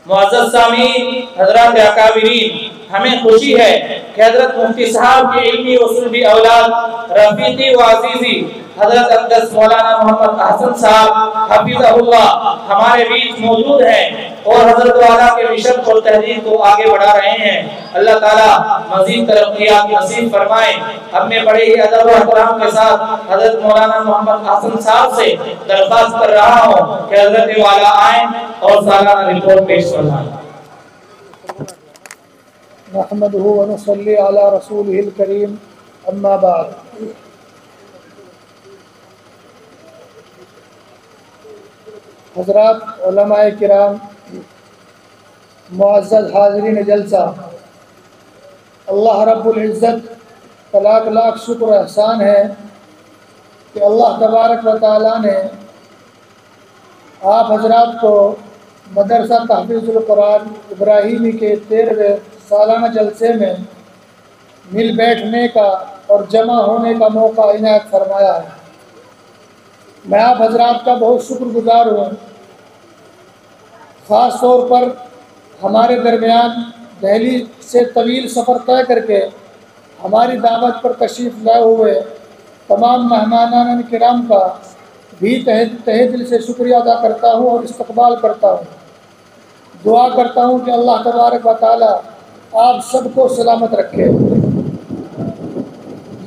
मुअज़्ज़ज़ सामीन, हज़रात अकाबिरीन, हमें खुशी है कि हज़रत मुफ्ती साहब के इल्मी उसूल की औलाद रफ़ीक़ी व अज़ीज़ी हज़रत अक़दस मौलाना मोहम्मद अहसन साहब हफ़िज़हुल्लाह हमारे बीच मौजूद हैं और हज़रत वाला के मिशन और तहरीर को आगे बढ़ा रहे हैं। अल्लाह ताला मज़ीद तरक्कियात नसीब फरमाए। अपने बड़े ही अदब और एहतराम के साथ हज़रत मौलाना मोहम्मद अहसन साहब से दरख्वास्त कर रहा हूँ कि हज़रत वाला आए और सालाना रिपोर्ट पेश फरमाएं। नहमदुहु व नसल्ली अला रसूलिहिल करीम, अम्मा बाद। हज़रात उलमाए किराम, मुअज़्ज़ज़ हाज़रीन जलसा, अल्लाह रब्बुल इज़्ज़त का लाख लाख शुक्र एहसान है कि अल्लाह तबारक व तआला ने आप हज़रात को मदरसा तहफ़ीज़ुल कुरान इब्राहिमी के 13वें सालाना जलसे में मिल बैठने का और जमा होने का मौका इनायत फरमाया है। मैं आप हज़रात का बहुत शुक्रगुज़ार हूँ। ख़ास तौर पर हमारे दरमियान दिल्ली से तवील सफ़र तय करके हमारी दावत पर तशरीफ़ लाए हुए तमाम मेहमानान किराम का भी तहे दिल से शुक्रिया अदा करता हूँ और इस्तक़बाल करता हूँ। दुआ करता हूँ कि अल्लाह तबारक व तआला आप सबको सलामत रखे।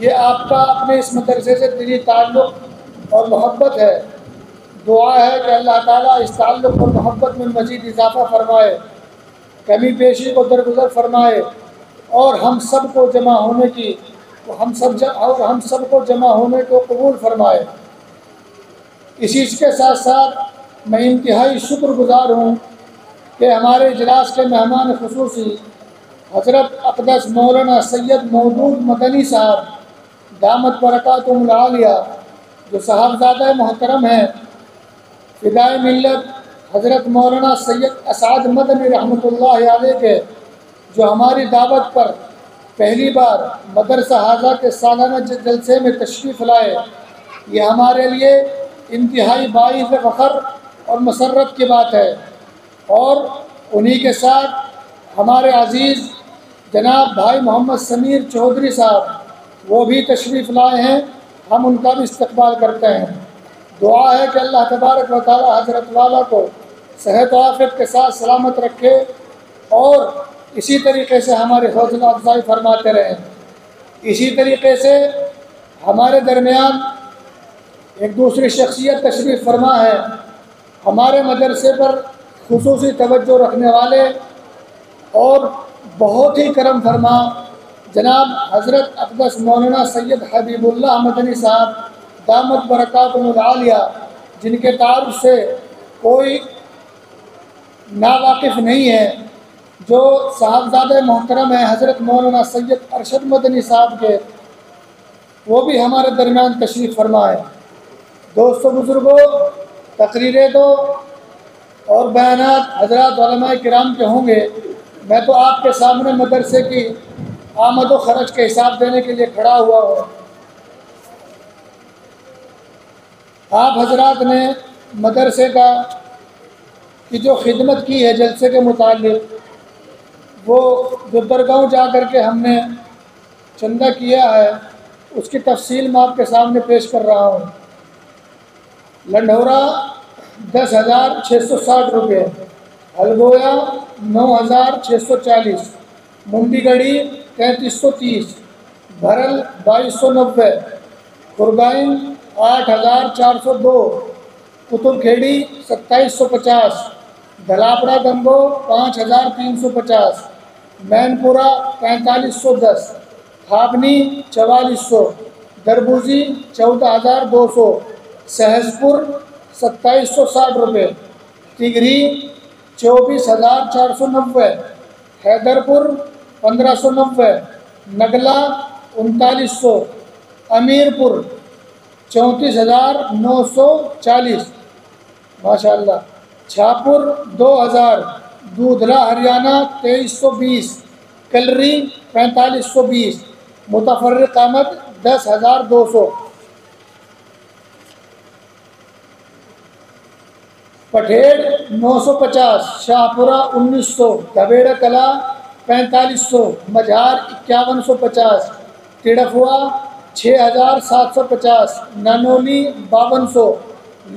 ये आपका अपने इस मदरसे से दिली ताल्लुक़ और मोहब्बत है। दुआ है कि अल्लाह ताला इस ताल्लुक़ और मोहब्बत में मज़ीद इजाफ़ा फरमाए, कमी पेशी को दरगुज़र फरमाए और हम सब को जमा होने को कबूल फरमाए। इसी के साथ साथ मैं इंतहाई शुक्रगुज़ार हूँ कि हमारे इजलास के मेहमान ख़ुसूसी हज़रत अक़दस मौलाना सैयद मौदूद मदनी साहब दामत बरकातुहुल आलिया, जो साहबज़ादा मोहतरम हैं फ़िदाए मिल्लत हज़रत मौलाना सैयद असाद मदनी रहमतुल्लाह अलैह के, जो हमारी दावत पर पहली बार मदरसा हाजा के सालाना जलसे में तशरीफ़ लाए। ये हमारे लिए इंतहाई बाइज़ फ़ख्र और मसर्रत की बात है। और उन्हीं के साथ हमारे अज़ीज़ जनाब भाई मोहम्मद समीर चौधरी साहब, वो भी तशरीफ़ लाए हैं। हम उनका भी इस्तक़बाल करते हैं। दुआ है कि अल्लाह तबारक व तआला हज़रत वाला को सेहत व आफ़ियत के साथ सलामत रखे और इसी तरीक़े से हमारी हौसला अफ़ज़ाई फरमाते रहें। इसी तरीक़े से हमारे दरमियान एक दूसरी शख्सियत तशरीफ़ फरमा है, हमारे मदरसे पर खुसूसी तवज्जो रखने वाले और बहुत ही करम फरमा जनाब हज़रत अक़दस मौलाना सैयद हबीबुल्लाह मदनी साहब दामत बरकातुहुल आलिया, जिनके तारुफ़ से कोई नावाकिफ़ नहीं है, जो साहबज़ादे मोहतरम हैं हज़रत मौलाना सैयद अरशद मदनी साहब के, वो भी हमारे दरमियान तशरीफ़ फरमा है। दोस्तों बुज़ुर्गों, तकरीरें तो और बयानात हज़रात उलमाए किराम के होंगे। मैं तो आपके सामने मदरसे की आमद व खर्च के हिसाब देने के लिए खड़ा हुआ हूँ। आप हज़रात ने मदरसे की जो खिदमत की है जलसे के मुतालिक, वो जो दरगाहों जा कर के हमने चंदा किया है, उसकी तफसील मैं आपके सामने पेश कर रहा हूँ। लंढौरा 10,660 रुपये, हलगोया 9,640, मुंडीगढ़ी 3,330, भरल 2,290, खुरगाइन 8,402, कुतुबखेड़ी 2,750, धलापड़ा गंगो 5,350, मैनपुरा 4,510, खाबनी 4,400, दरबूजी 14,200, सहसपुर 2,760 रुपये, तिगरी 24,490, हैदरपुर 1,590, नगला 3,900, अमीरपुर 34,940, माशाअल्लाह, छापुर 2,000, दूधला हरियाणा 2,320, कलरी 4,520, मुतफर्रिक आमद 10,200। पठेड़ 950, शाहपुरा 1900, धबेड़ा कला 4500, मझार 5150, तिड़फुआ 6750, ननोली 5200,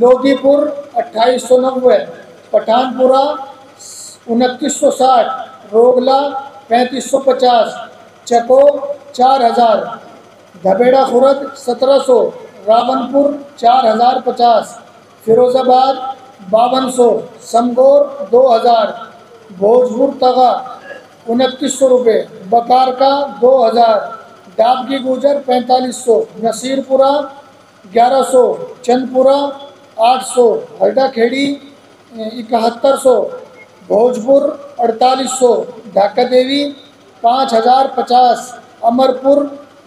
लोधीपुर 2890, पठानपुरा 2960, रोगला 3550, चको 4000, धबेड़ा खुरद 1700, रावनपुर 4050, फिरोजाबाद 5200, समगोर 2000, भोजपुर तगा 2900 रुपये, बकारका 2000, डाबगी गुजर 4500, नसीरपुरा 1100, चंदपुरा 800, हरदा खेड़ी 7100, भोजपुर 4800, ढाका देवी 5050, अमरपुर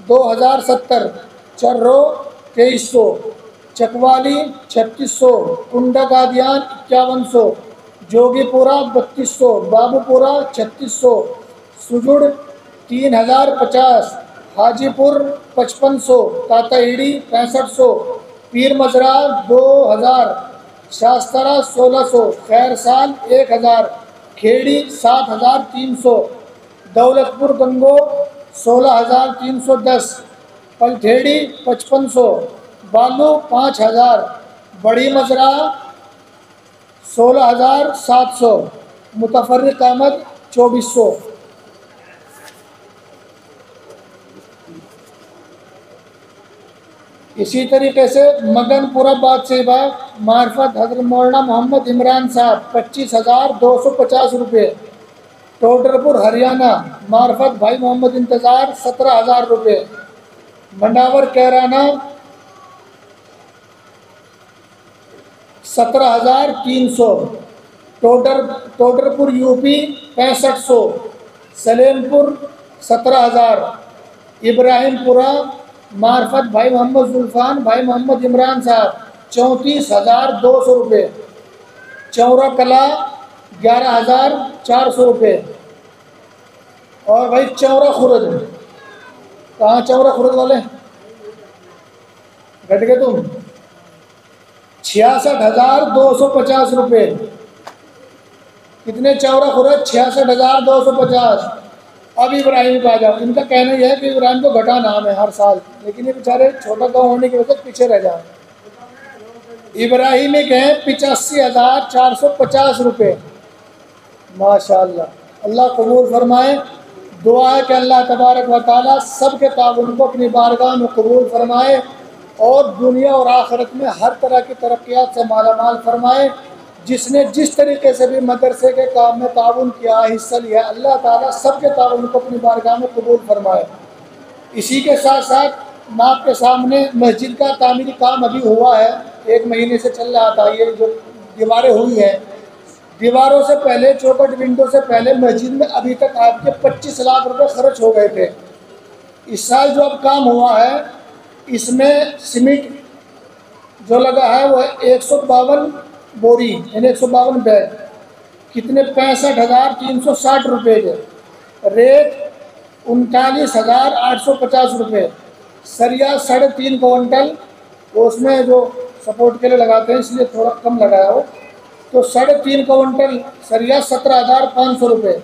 2070, चर्रो 2300, चकवाली 3600, कुंडा गादियान 5100, जोगीपुरा 3200, बाबूपुरा 3600, सुजुड़ 3050, हाजीपुर 5500, ताताईड़ी 6500, पीर मजरा 2000, शास्तरा 1600, खैरसाल 1000, खेड़ी 7300, दौलतपुर गंगो 16310, पलठेड़ी 5500, बालू 5000, बड़ी मजरा 16700, मुतफर्रिक अहमद 2400। इसी तरीके से मगनपुरा बादशाहबाग मार्फत हजरत मौलाना मोहम्मद इमरान साहब 25,250 रुपये, टोडरपुर हरियाणा मार्फत भाई मोहम्मद इंतज़ार 17,000 रुपये, मंडावर कैराना 17,300, टोडरपुर यूपी 6500, सलेमपुर 17,000, इब्राहिमपुरा मार्फत भाई मोहम्मद जुल्फान भाई मोहम्मद इमरान साहब 34,200 रुपये, चौरा कला 11,400 रुपये, और भाई चौरा खुरद, कहाँ चौरा खुरद वाले घट गए तुम, 66,250 रुपये। कितने चौरा खुरद? 66,250। अब इब्राहिम पे आ जाओ। इनका कहना यह है कि इब्राहिम को घटा नाम है हर साल, लेकिन ये बेचारे छोटा गांव होने की वजह से पीछे रह जाए। इब्राहिम एक है 85,450 रुपये। माशाअल्लाह, अल्लाह कबूल फरमाए। दुआ है कि अल्लाह तबारक व तआला सबके ताउन को अपनी बारगाह में कबूल फरमाए और दुनिया और आखिरत में हर तरह की तरक्यात से मालामाल फरमाए। जिसने जिस तरीके से भी मदरसे के काम में ताउन किया, हिस्सा लिया, अल्लाह ताला सबके ताउन को अपनी बारगाह में कबूल फरमाए। इसी के साथ साथ मैं आपके सामने मस्जिद का तामीरी काम अभी हुआ है, 1 महीने से चल रहा था। ये जो दीवारें हुई हैं, दीवारों से पहले, चौखट विंडो से पहले मस्जिद में अभी तक आपके 25 लाख रुपए खर्च हो गए थे। इस साल जो अब काम हुआ है, इसमें सीमेंट जो लगा है वो 152 बोरी, यानी 152 बैग। कितने? 65,360 रुपये के। रेट 39,850 रुपये। सरिया 3.5 क्विंटल, उसमें जो सपोर्ट के लिए लगाते हैं इसलिए थोड़ा कम लगाया हो, तो 3.5 क्विंटल सरिया 17,500 रुपये।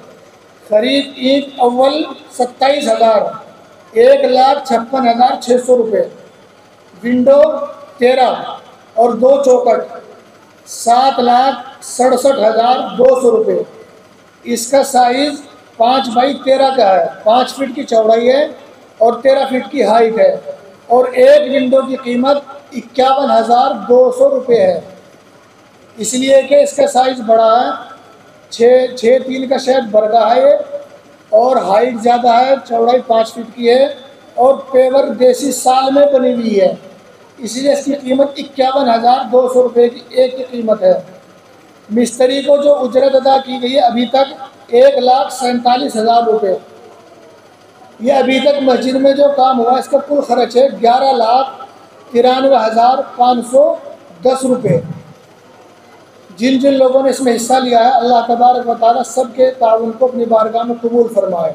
खरीद ईंट अव्वल 27,000, 1,56,600 रुपये। विंडो 13 और 2 चौखट 7,67,200 रुपये। इसका साइज़ 5 बाई 13 का है, 5 फीट की चौड़ाई है और 13 फीट की हाइट है, और एक विंडो की कीमत 51,200 रुपये है। इसलिए कि इसका साइज़ बड़ा है, 6'3" का शेड बरगा है ये, और हाइट ज़्यादा है, चौड़ाई 5 फीट की है, और पेवर देसी साल में बनी हुई है। इसलिए इसकी कीमत 51,200 रुपये की एक की कीमत है। मिस्त्री को जो उजरत अदा की गई है अभी तक 1,47,000 रुपये। ये अभी तक मस्जिद में जो काम हुआ इसका कुल खर्च है 11,93,510 रुपये। जिन जिन लोगों ने इसमें हिस्सा लिया है, अल्लाह तबारक व तआला सबके ताउन को अपनी बारगाह में कबूल फरमाए।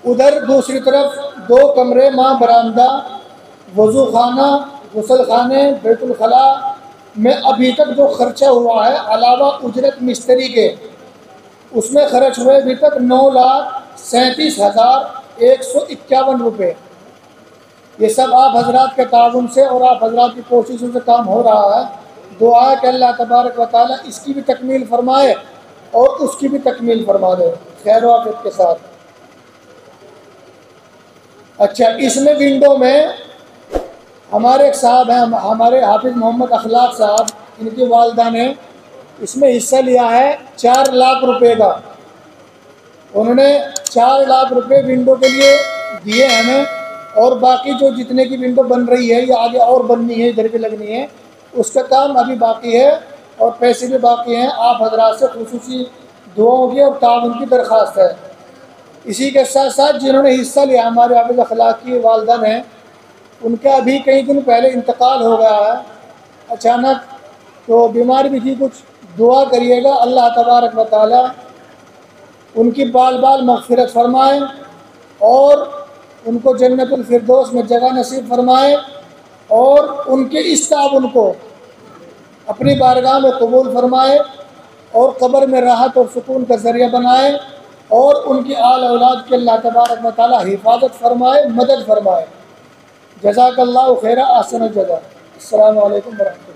उधर दूसरी तरफ 2 कमरे, माँ बरामदा, वज़ू खाना, गुसल खाने, बैतुल खला, में अभी तक जो खर्चा हुआ है अलावा उजरत मिस्त्री के, उसमें खर्च हुए अभी तक 9,37,151 रुपये। ये सब आप हजरात के ताउन से और आप हजरात की कोशिशों से काम हो रहा है। दुआ है कि अल्लाह तबारक व तआला इसकी भी तकमील फरमाए और उसकी भी तकमील फरमा दे खैर आफियत के साथ। अच्छा, इसमें विंडो में हमारे एक साहब हैं, हमारे हाफिज़ मोहम्मद अखलाक साहब, इनकी वालदा ने इसमें हिस्सा लिया है 4 लाख रुपए का। उन्होंने 4 लाख रुपए विंडो के लिए दिए हमें, और बाकी जो जितने की विंडो बन रही है या आगे और बननी है, इधर भी लगनी है, उसका काम अभी बाकी है और पैसे भी बाकी हैं। आप हजरात से खुसूसी दुआओं की और ताउन की दरख्वास्त है। इसी के साथ साथ जिन्होंने हिस्सा लिया हमारे हाफिज़ अखलाक की वालदा ने, उनका अभी कई दिन पहले इंतकाल हो गया है अचानक, तो बीमार भी थी कुछ। दुआ करिएगा अल्लाह तबारक व तआला उनकी बाल बाल मग़फ़िरत फरमाए और उनको जन्नतुल फिरदौस में जगह नसीब फरमाए और उनके इस ताउन को अपनी बारगाह में कबूल फरमाए और कब्र में राहत और सुकून का ज़रिया बनाए और उनकी आल औलाद के अल्लाह तबारक व तआला हिफाजत फरमाए, मदद फरमाए। जज़ाकल्लाहु खैरा, अहसन जज़ा। अस्सलामु अलैकुम व रहमतुल्लाह।